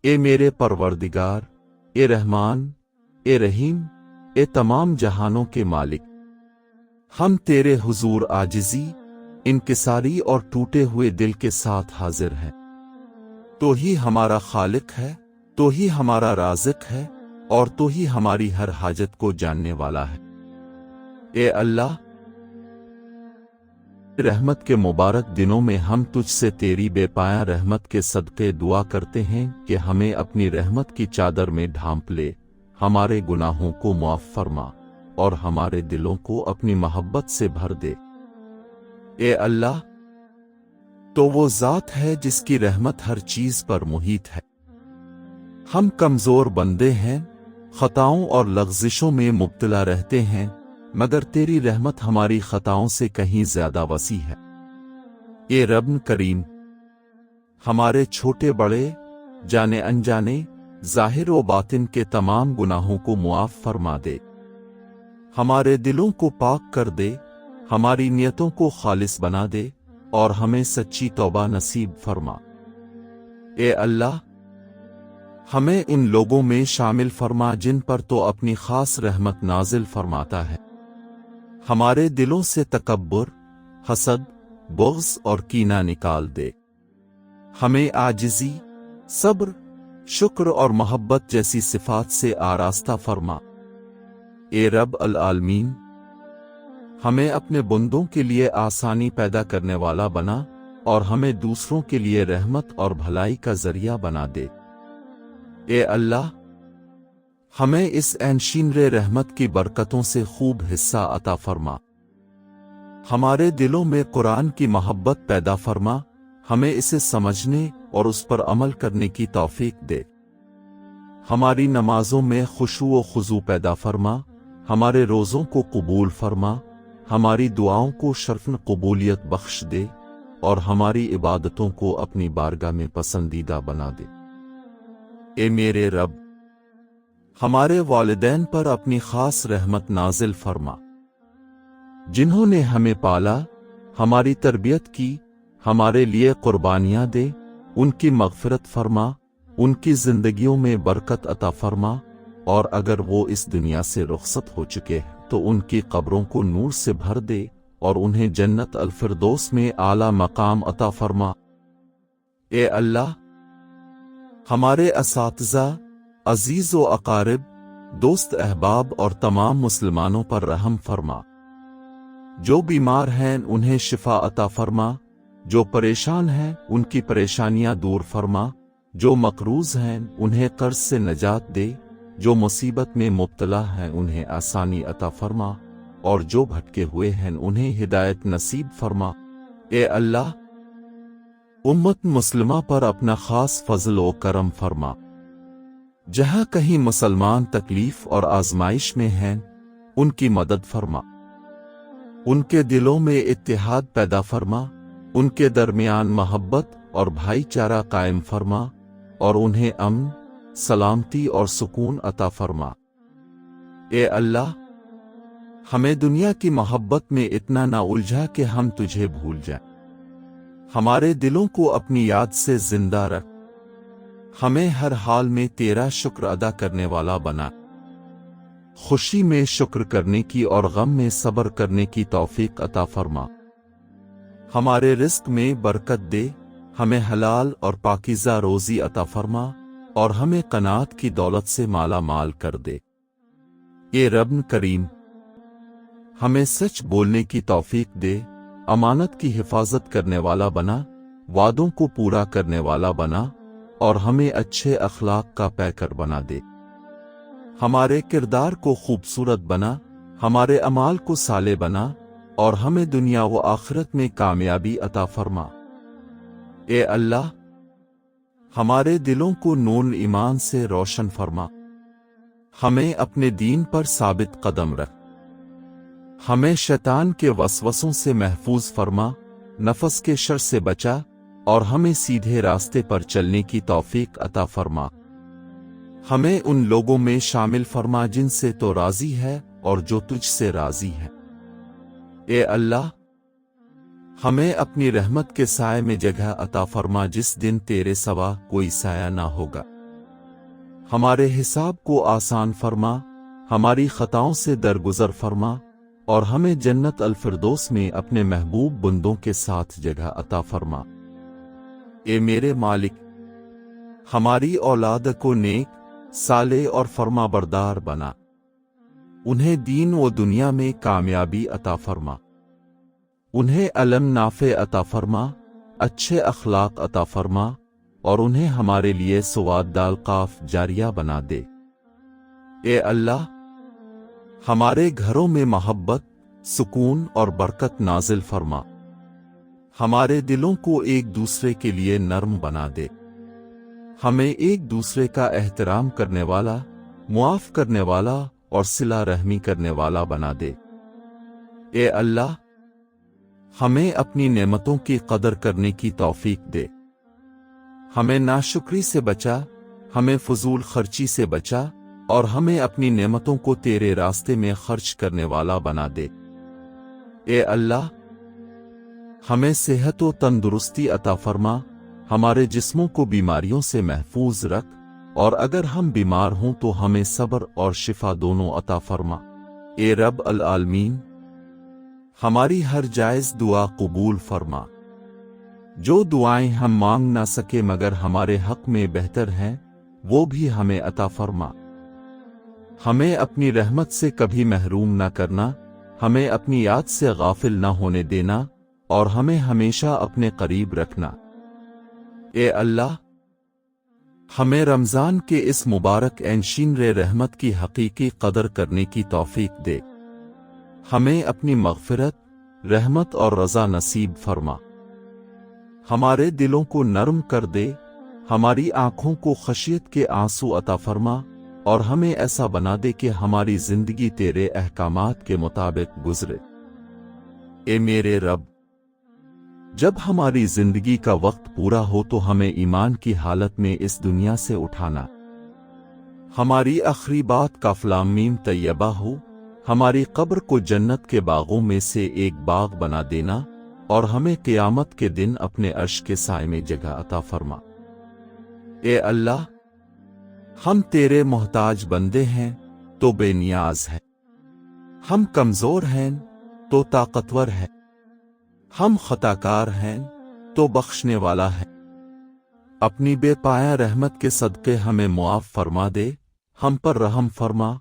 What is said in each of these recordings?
اے میرے پروردگار، اے رحمان، اے رحیم، اے تمام جہانوں کے مالک، ہم تیرے حضور عاجزی، انکساری اور ٹوٹے ہوئے دل کے ساتھ حاضر ہیں۔ تو ہی ہمارا خالق ہے، تو ہی ہمارا رازق ہے، اور تو ہی ہماری ہر حاجت کو جاننے والا ہے۔ اے اللہ، رحمت کے مبارک دنوں میں ہم تجھ سے تیری بے پایاں رحمت کے صدقے دعا کرتے ہیں کہ ہمیں اپنی رحمت کی چادر میں ڈھانپ لے، ہمارے گناہوں کو معاف فرما اور ہمارے دلوں کو اپنی محبت سے بھر دے۔ اے اللہ، تو وہ ذات ہے جس کی رحمت ہر چیز پر محیط ہے۔ ہم کمزور بندے ہیں، خطاؤں اور لغزشوں میں مبتلا رہتے ہیں، مگر تیری رحمت ہماری خطاؤں سے کہیں زیادہ وسیع ہے۔ اے رب کریم، ہمارے چھوٹے بڑے، جانے انجانے، ظاہر و باطن کے تمام گناہوں کو معاف فرما دے، ہمارے دلوں کو پاک کر دے، ہماری نیتوں کو خالص بنا دے، اور ہمیں سچی توبہ نصیب فرما۔ اے اللہ، ہمیں ان لوگوں میں شامل فرما جن پر تو اپنی خاص رحمت نازل فرماتا ہے۔ ہمارے دلوں سے تکبر، حسد، بغض اور کینہ نکال دے، ہمیں عاجزی، صبر، شکر اور محبت جیسی صفات سے آراستہ فرما۔ اے رب العالمین، ہمیں اپنے بندوں کے لیے آسانی پیدا کرنے والا بنا، اور ہمیں دوسروں کے لیے رحمت اور بھلائی کا ذریعہ بنا دے۔ اے اللہ، ہمیں اس انشینر رحمت کی برکتوں سے خوب حصہ عطا فرما، ہمارے دلوں میں قرآن کی محبت پیدا فرما، ہمیں اسے سمجھنے اور اس پر عمل کرنے کی توفیق دے۔ ہماری نمازوں میں خشوع و خضوع پیدا فرما، ہمارے روزوں کو قبول فرما، ہماری دعاؤں کو شرف قبولیت بخش دے، اور ہماری عبادتوں کو اپنی بارگاہ میں پسندیدہ بنا دے۔ اے میرے رب، ہمارے والدین پر اپنی خاص رحمت نازل فرما، جنہوں نے ہمیں پالا، ہماری تربیت کی، ہمارے لیے قربانیاں دے، ان کی مغفرت فرما، ان کی زندگیوں میں برکت عطا فرما، اور اگر وہ اس دنیا سے رخصت ہو چکے ہیں تو ان کی قبروں کو نور سے بھر دے، اور انہیں جنت الفردوس میں اعلیٰ مقام عطا فرما۔ اے اللہ، ہمارے اساتذہ، عزیز و اقارب، دوست احباب اور تمام مسلمانوں پر رحم فرما۔ جو بیمار ہیں انہیں شفا عطا فرما، جو پریشان ہیں ان کی پریشانیاں دور فرما، جو مقروض ہیں انہیں قرض سے نجات دے، جو مصیبت میں مبتلا ہیں انہیں آسانی عطا فرما، اور جو بھٹکے ہوئے ہیں انہیں ہدایت نصیب فرما۔ اے اللہ، امت مسلمہ پر اپنا خاص فضل و کرم فرما، جہاں کہیں مسلمان تکلیف اور آزمائش میں ہیں ان کی مدد فرما، ان کے دلوں میں اتحاد پیدا فرما، ان کے درمیان محبت اور بھائی چارہ قائم فرما، اور انہیں امن، سلامتی اور سکون عطا فرما۔ اے اللہ، ہمیں دنیا کی محبت میں اتنا نہ الجھا کہ ہم تجھے بھول جائیں، ہمارے دلوں کو اپنی یاد سے زندہ رکھ، ہمیں ہر حال میں تیرا شکر ادا کرنے والا بنا، خوشی میں شکر کرنے کی اور غم میں صبر کرنے کی توفیق عطا فرما، ہمارے رزق میں برکت دے، ہمیں حلال اور پاکیزہ روزی عطا فرما، اور ہمیں قناعت کی دولت سے مالا مال کر دے۔ اے رب کریم، ہمیں سچ بولنے کی توفیق دے، امانت کی حفاظت کرنے والا بنا، وعدوں کو پورا کرنے والا بنا، اور ہمیں اچھے اخلاق کا پیکر بنا دے۔ ہمارے کردار کو خوبصورت بنا، ہمارے اعمال کو صالح بنا، اور ہمیں دنیا و آخرت میں کامیابی عطا فرما۔ اے اللہ، ہمارے دلوں کو نور ایمان سے روشن فرما، ہمیں اپنے دین پر ثابت قدم رکھ، ہمیں شیطان کے وسوسوں سے محفوظ فرما، نفس کے شر سے بچا، اور ہمیں سیدھے راستے پر چلنے کی توفیق عطا فرما۔ ہمیں ان لوگوں میں شامل فرما جن سے تو راضی ہے اور جو تجھ سے راضی ہے۔ اے اللہ، ہمیں اپنی رحمت کے سائے میں جگہ عطا فرما جس دن تیرے سوا کوئی سایہ نہ ہوگا۔ ہمارے حساب کو آسان فرما، ہماری خطاؤں سے درگزر فرما، اور ہمیں جنت الفردوس میں اپنے محبوب بندوں کے ساتھ جگہ عطا فرما۔ اے میرے مالک، ہماری اولاد کو نیک، صالح اور فرما بردار بنا، انہیں دین و دنیا میں کامیابی عطا فرما، انہیں علم نافع عطا فرما، اچھے اخلاق عطا فرما، اور انہیں ہمارے لیے سواد دال قاف جاریہ بنا دے۔ اے اللہ، ہمارے گھروں میں محبت، سکون اور برکت نازل فرما، ہمارے دلوں کو ایک دوسرے کے لیے نرم بنا دے، ہمیں ایک دوسرے کا احترام کرنے والا، معاف کرنے والا اور صلہ رحمی کرنے والا بنا دے۔ اے اللہ، ہمیں اپنی نعمتوں کی قدر کرنے کی توفیق دے، ہمیں ناشکری سے بچا، ہمیں فضول خرچی سے بچا، اور ہمیں اپنی نعمتوں کو تیرے راستے میں خرچ کرنے والا بنا دے۔ اے اللہ، ہمیں صحت و تندرستی عطا فرما، ہمارے جسموں کو بیماریوں سے محفوظ رکھ، اور اگر ہم بیمار ہوں تو ہمیں صبر اور شفا دونوں عطا فرما۔ اے رب العالمین، ہماری ہر جائز دعا قبول فرما، جو دعائیں ہم مانگ نہ سکے مگر ہمارے حق میں بہتر ہیں وہ بھی ہمیں عطا فرما۔ ہمیں اپنی رحمت سے کبھی محروم نہ کرنا، ہمیں اپنی یاد سے غافل نہ ہونے دینا، اور ہمیں ہمیشہ اپنے قریب رکھنا۔ اے اللہ، ہمیں رمضان کے اس مبارک اینشین رحمت کی حقیقی قدر کرنے کی توفیق دے، ہمیں اپنی مغفرت، رحمت اور رضا نصیب فرما، ہمارے دلوں کو نرم کر دے، ہماری آنکھوں کو خشیت کے آنسو عطا فرما، اور ہمیں ایسا بنا دے کہ ہماری زندگی تیرے احکامات کے مطابق گزرے۔ اے میرے رب، جب ہماری زندگی کا وقت پورا ہو تو ہمیں ایمان کی حالت میں اس دنیا سے اٹھانا، ہماری آخری بات کاف میم طیبہ ہو، ہماری قبر کو جنت کے باغوں میں سے ایک باغ بنا دینا، اور ہمیں قیامت کے دن اپنے عرش کے سائے میں جگہ عطا فرما۔ اے اللہ، ہم تیرے محتاج بندے ہیں تو بے نیاز ہیں، ہم کمزور ہیں تو طاقتور ہے، ہم خطاکار ہیں تو بخشنے والا ہے۔ اپنی بے پایہ رحمت کے صدقے ہمیں معاف فرما دے، ہم پر رحم فرما،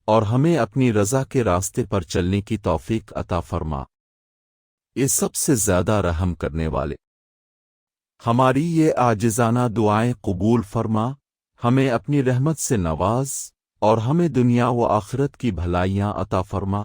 اور ہمیں اپنی رضا کے راستے پر چلنے کی توفیق عطا فرما۔ یہ سب سے زیادہ رحم کرنے والے، ہماری یہ عاجزانہ دعائیں قبول فرما، ہمیں اپنی رحمت سے نواز، اور ہمیں دنیا و آخرت کی بھلائیاں عطا فرما۔